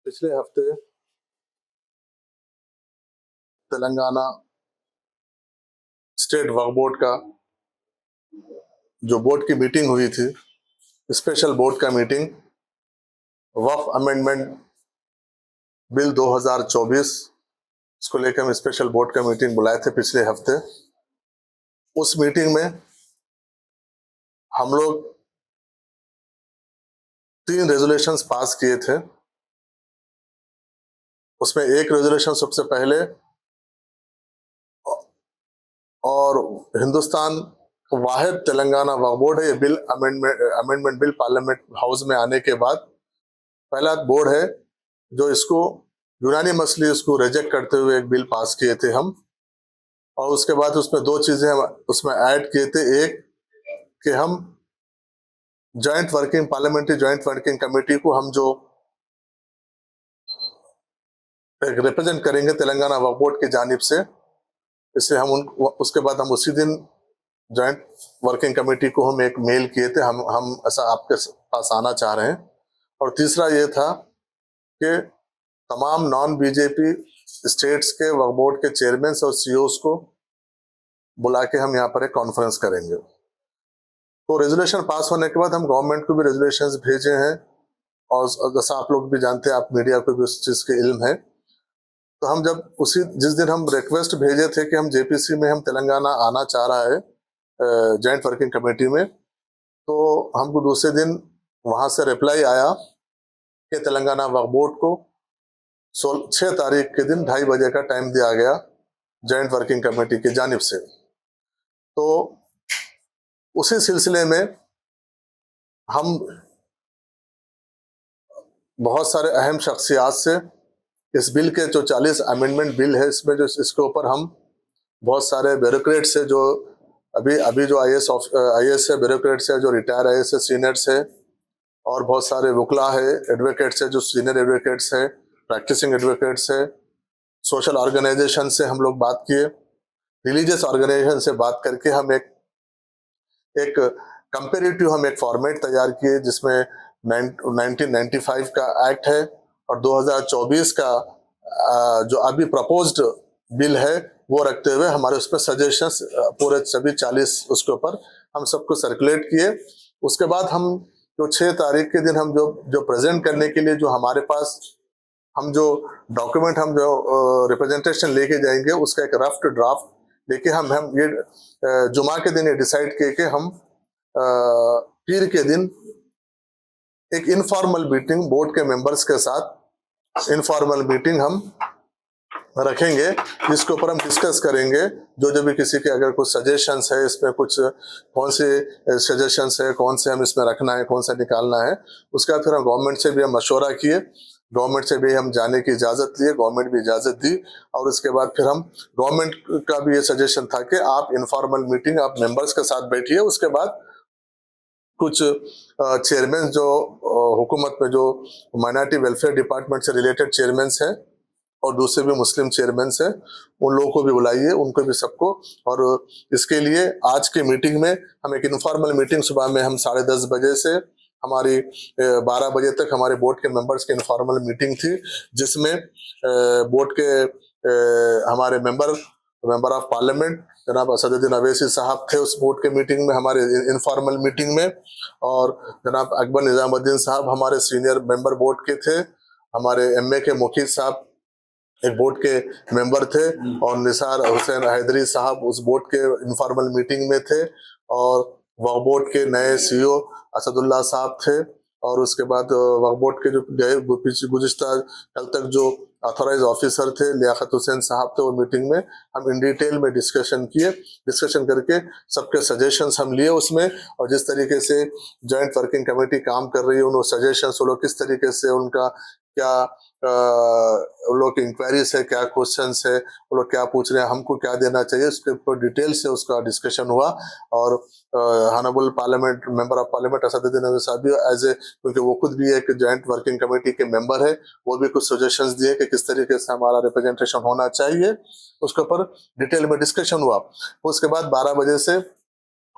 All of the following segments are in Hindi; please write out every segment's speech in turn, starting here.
पिछले हफ्ते तेलंगाना स्टेट वक्फ बोर्ड का जो बोर्ड की मीटिंग हुई थी, स्पेशल बोर्ड का मीटिंग वक्फ अमेंडमेंट बिल 2024 इसको लेकर हम स्पेशल बोर्ड का मीटिंग बुलाए थे पिछले हफ्ते। उस मीटिंग में हम लोग 3 रेजोल्यूशंस पास किए थे। उसमें एक रेजोल्यूशन सबसे पहले और हिंदुस्तान वाहिद तेलंगाना वक्फ बोर्ड है। ये bill amendment bill parliament house में आने के बाद पहला बोर्ड है जो इसको यूनानिमसली इसको रिजेक्ट करते हुए एक बिल पास किए थे हम। और उसके बाद उसमें 2 चीजें हम उसमें ऐड किए थे। एक कि हम पार्लियामेंट्री जॉइंट वर्किंग कमेटी को हम जो एक रिप्रेजेंट करेंगे तेलंगाना वक्फ बोर्ड की जानिब से, इसलिए हम उसके बाद हम उसी दिन जॉइंट वर्किंग कमेटी को हम एक मेल किए थे, हम ऐसा आपके पास आना चाह रहे हैं। और तीसरा ये था कि तमाम नॉन बीजेपी स्टेट्स के वक्फ बोर्ड के चेयरमैन और सीईओज को बुला के हम यहाँ पर एक कॉन्फ्रेंस करेंगे। तो रेजोल्यूशन पास होने के बाद हम गवर्नमेंट को भी रेजोल्यूशंस भेजे हैं, और जैसा आप लोग भी जानते हैं, आप मीडिया को भी उस चीज के इल्म है। तो हम जब जिस दिन हम रिक्वेस्ट भेजे थे कि हम जेपीसी में हम तेलंगाना आना चाह रहा है जॉइंट वर्किंग कमेटी में, तो हमको दूसरे दिन वहां से रिप्लाई आया कि तेलंगाना वक्फ बोर्ड को 6 तारीख के दिन 2:30 बजे का टाइम दिया गया जॉइंट वर्किंग कमेटी की जानिब से। तो उसी सिलसिले में हम बहुत सारे अहम शख्सियात से इस बिल के जो 40 अमेंडमेंट बिल है, इसमें जो इसके ऊपर हम बहुत सारे ब्यूरोक्रेट्स है जो अभी जो आईएएस है, ब्यूरोक्रेट्स है जो रिटायर आईएएस है, सीनियर्स है, और बहुत सारे वकला है, एडवोकेट्स है जो सीनियर एडवोकेट्स है, प्रैक्टिसिंग एडवोकेट्स है, सोशल ऑर्गेनाइजेशन से हम लोग बात किए, रिलीजियस ऑर्गेनाइजेशन से बात करके हम एक कंपेरेटिव हम एक फॉर्मेट तैयार किए जिसमें 1995 का एक्ट है और 2024 का जो अभी प्रपोज्ड बिल है वो रखते हुए हमारे उस पर सजेशंस पूरे सभी 40 उसके ऊपर हम सबको सर्कुलेट किए। उसके बाद हम जो 6 तारीख के दिन हम जो प्रेजेंट करने के लिए जो हमारे पास हम जो डॉक्यूमेंट हम जो रिप्रेजेंटेशन लेके जाएंगे, उसका एक रफ ड्राफ्ट लेके हम ये जुमा के दिन ये डिसाइड किए कि हम पीर के दिन एक इनफॉर्मल मीटिंग बोर्ड के मेंबर्स के साथ इनफॉर्मल मीटिंग हम रखेंगे, जिसके ऊपर हम डिस्कस करेंगे जो भी किसी के अगर कुछ सजेशंस है, इसमें कुछ कौन से सजेशंस है, कौन से हम इसमें रखना है, कौन सा निकालना है। उसके बाद फिर हम गवर्नमेंट से भी हम मशवरा किए, गवर्नमेंट से भी हम जाने की इजाजत लिए, गवर्नमेंट भी इजाजत दी। और उसके बाद फिर हम गवर्नमेंट का भी ये सजेशन था कि आप इनफॉर्मल मीटिंग आप मेंबर्स के साथ बैठिए। उसके बाद कुछ चेयरमैन जो हुकूमत में जो माइनॉरिटी वेलफेयर डिपार्टमेंट से रिलेटेड चेयरमैन हैं और दूसरे भी मुस्लिम चेयरमैन हैं, उन लोगों को भी बुलाइए, उनको भी सबको। और इसके लिए आज की मीटिंग में हम एक इनफॉर्मल मीटिंग सुबह में हम 10:30 बजे से हमारी 12 बजे तक हमारे बोर्ड के मेंबर्स की इनफॉर्मल मीटिंग थी, जिसमें बोर्ड के हमारे मेंबर ऑफ पार्लियामेंट जनाब असदुद्दीन अवैसी साहब थे उस बोर्ड के मीटिंग में, हमारे इनफॉर्मल मीटिंग में। और जनाब अकबर निजामुद्दीन साहब हमारे सीनियर मेंबर बोर्ड के थे, हमारे एमए के मुखीद साहब एक बोर्ड के मेंबर थे, और निसार हुसैन हैदरी साहब उस बोर्ड के इनफॉर्मल मीटिंग में थे, और वक्फ बोर्ड के नए सीईओ असदुल्ला साहब थे। और उसके बाद वक्फ बोर्ड के जो गए गुज़िश्ता कल तक जो ऑथोराइज ऑफिसर थे लियाकत हुसैन साहब थे, वो मीटिंग में हम इन डिटेल में डिस्कशन किए। डिस्कशन करके सबके सजेशंस हम लिए उसमें, और जिस तरीके से जॉइंट वर्किंग कमेटी काम कर रही है उन सजेशंस वो लोग किस तरीके से उनका क्या उन लोग की इंक्वायरीज है, क्या क्वेश्चंस है, वो लोग क्या पूछ रहे हैं, हमको क्या देना चाहिए, उसके ऊपर डिटेल से उसका डिस्कशन हुआ। और honourable parliament member of parliament Asaduddin Owaisi साहब भी क्योंकि वो खुद भी एक जॉइंट वर्किंग कमेटी के मेंबर है, वो भी कुछ सजेशंस दिए कि किस तरीके से हमारा रिप्रेजेंटेशन होना चाहिए, उसके ऊपर डिटेल में डिस्कशन हुआ। उसके बाद 12 बजे से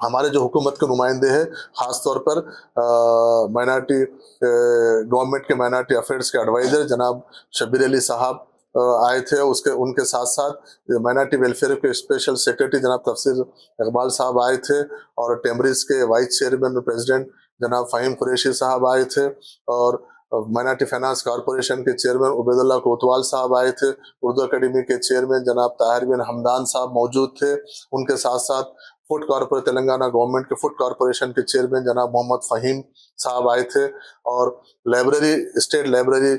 हमारे जो हुकूमत के नुमाइंदे हैं, ख़ास तौर पर माइनॉरिटी गवर्नमेंट के माइनॉरिटी अफेयर्स के एडवाइज़र जनाब शब्बीर अली साहब आए थे। उनके साथ साथ माइनॉरिटी वेलफेयर के स्पेशल सेक्रेटरी जनाब तफसीर इकबाल साहब आए थे, और टेमरिस के वाइस चेयरमैन और प्रेसिडेंट जनाब फ़हीम कुरैशी साहब आए थे, और माइनॉरिटी फाइनेंस कॉरपोरेशन के चेयरमैन उबैदुल्लाह कोतवाल साहब आए थे। उर्दू अकेडमी के चेयरमैन जनाब ताहिर बिन हमदान साहब मौजूद थे। उनके साथ साथ फूड कॉरपोरेट तेलंगाना गवर्नमेंट के फूड कॉरपोरेशन के चेयरमैन जनाब मोहम्मद फ़हीम साहब आए थे, और लाइब्रेरी स्टेट लाइब्रेरी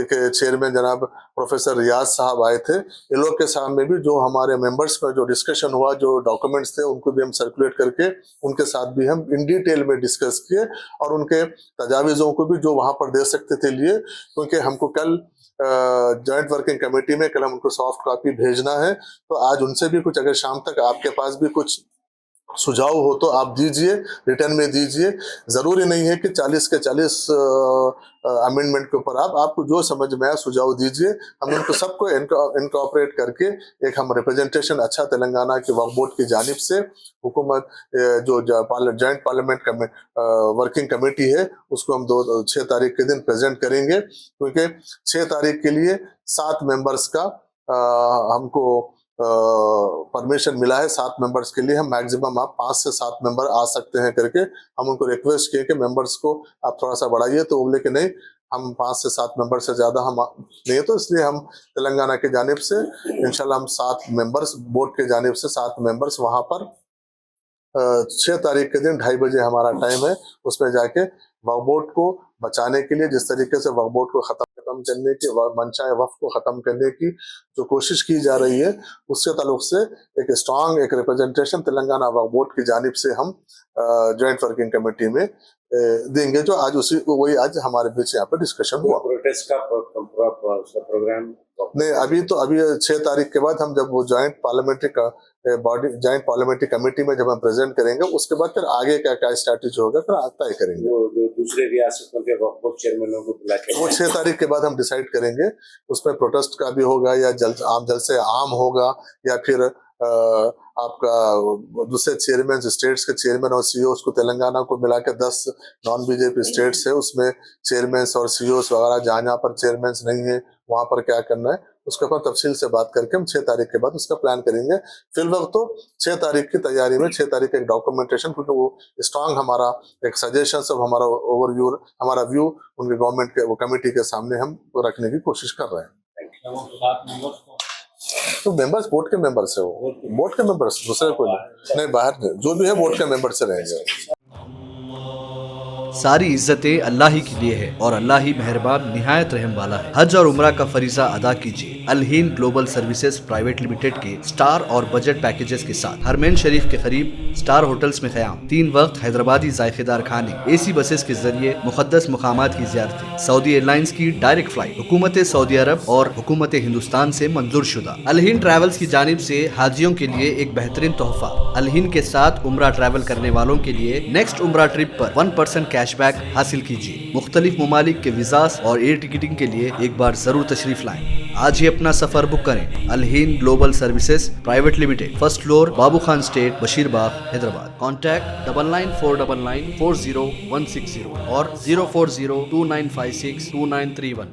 के चेयरमैन जनाब प्रोफेसर रियाज साहब आए थे। इन लोग के सामने भी जो हमारे मेंबर्स में जो डिस्कशन हुआ, जो डॉक्यूमेंट्स थे, उनको भी हम सर्कुलेट करके उनके साथ भी हम इन डिटेल में डिस्कस किए, और उनके तजावीज़ों को भी जो वहाँ पर दे सकते थे लिए, क्योंकि हमको कल जॉइंट वर्किंग कमेटी में कल हम उनको सॉफ्ट कॉपी भेजना है। तो आज उनसे भी कुछ, अगर शाम तक आपके पास भी कुछ सुझाव हो तो आप दीजिए, रिटर्न में दीजिए। ज़रूरी नहीं है कि 40 के 40 अमेंडमेंट के ऊपर आपको जो समझ में आया सुझाव दीजिए। हम उनको सबको इनकॉर्पोरेट करके एक हम रिप्रेजेंटेशन अच्छा तेलंगाना के वक्फ बोर्ड की जानिब से हुकूमत जो जॉइंट पार्लियामेंट वर्किंग कमेटी है उसको हम 6 तारीख के दिन प्रेजेंट करेंगे, क्योंकि 6 तारीख के लिए 7 मेंबर्स का हमको परमिशन मिला है। 7 मेंबर्स के लिए हम मैक्सिमम आप 5 से 7 मेंबर आ सकते हैं करके हम उनको रिक्वेस्ट किए कि मेंबर्स को आप थोड़ा सा बढ़ाइए, तो बोले कि नहीं, हम 5 से 7 मेंबर से ज़्यादा हम नहीं, तो इसलिए हम तेलंगाना की जानिब से इंशाल्लाह हम 7 मेंबर्स, बोर्ड के जानिब से 7 मेंबर्स वहाँ पर 6 तारीख के दिन 2:30 बजे हमारा टाइम है, उसमें जाके वक्फ बोर्ड को बचाने के लिए, जिस तरीके से वक्फ बोर्ड को खत्म करने की, मनचाहे वक्फ को खत्म करने की जो कोशिश की जा रही है, उससे ताल्लुक से एक स्ट्रांग एक रिप्रेजेंटेशन तेलंगाना वक्फ बोर्ड की जानिब से हम जॉइंट वर्किंग कमेटी में देंगे, जो आज वही आज हमारे बीच यहाँ पे डिस्कशन हुआ। प्रोटेस्ट का प्रोग्राम नहीं, अभी 6 तारीख के बाद हम जब वो जॉइंट पार्लियामेंट्री कमेटी में जब हम प्रेजेंट करेंगे, उसके बाद फिर आगे क्या स्ट्रैटेजी होगा फिर तय करेंगे। वो जो दूसरे रियासतों के वक्फ बोर्ड चेयरमैनों को बुला के वो 6 तारीख के बाद हम डिसाइड करेंगे, उसमें प्रोटेस्ट का भी होगा या जल्द से आम होगा, या फिर आपका दूसरे चेयरमैन स्टेट्स के चेयरमैन और सीईओ को तेलंगाना को मिला के 10 नॉन बीजेपी स्टेट्स है, उसमें चेयरमैन और सीईओ वगैरह जहाँ पर चेयरमैन नहीं है वहाँ पर क्या करना है उसके ऊपर तफसील से बात करके हम 6 तारीख के बाद उसका प्लान करेंगे। फिल वक्त तो 6 तारीख की तैयारी में 6 तारीख का एक डॉक्यूमेंटेशन, क्योंकि वो स्ट्रांग हमारा एक सजेशन सब हमारा ओवरव्यू, हमारा व्यू उनके गवर्नमेंट के वो कमेटी के सामने हम रखने की कोशिश कर रहे हैं। तो मेंबर्स बोर्ड के मेंबर्स है, वो बोर्ड के मेंबर्स, दूसरे कोई नहीं, बाहर जो भी है बोर्ड के मेंबर से रहेंगे। सारी इज्जतें अल्लाह ही के लिए है और अल्लाह ही मेहरबान निहायत रहम वाला है। हज और उम्रा का फरीजा अदा कीजिए Al Hind global services private limited के स्टार और बजट पैकेजेस के साथ। हरमैन शरीफ के करीब स्टार होटल्स में क़याम, 3 वक्त हैदराबादी जायकेदार खाने, एसी बसेस के जरिए मुकद्दस मुकामात की ज़ियारतें, सऊदी एयरलाइंस की डायरेक्ट फ्लाइट, हुकूमत सऊदी अरब और हुकूमत हिंदुस्तान से मंजूर शुदा। अल हिंद ट्रैवल्स की जानिब से हाजियों के लिए एक बेहतरीन तोहफा। अल हिंद के साथ उम्रा ट्रैवल करने वालों के लिए नेक्स्ट उम्रा ट्रिप पर 1% कैशबैक हासिल कीजिए। मुख्तलिफ ममालिक के वीज़ास और एयर टिकटिंग के लिए एक बार जरूर तशरीफ लाएं। आज ही अपना सफर बुक करें। Al Hind global services private limited, first floor, Babu Khan estate, Basheerbagh, Hyderabad. Contact 9949940160 और 04029562931।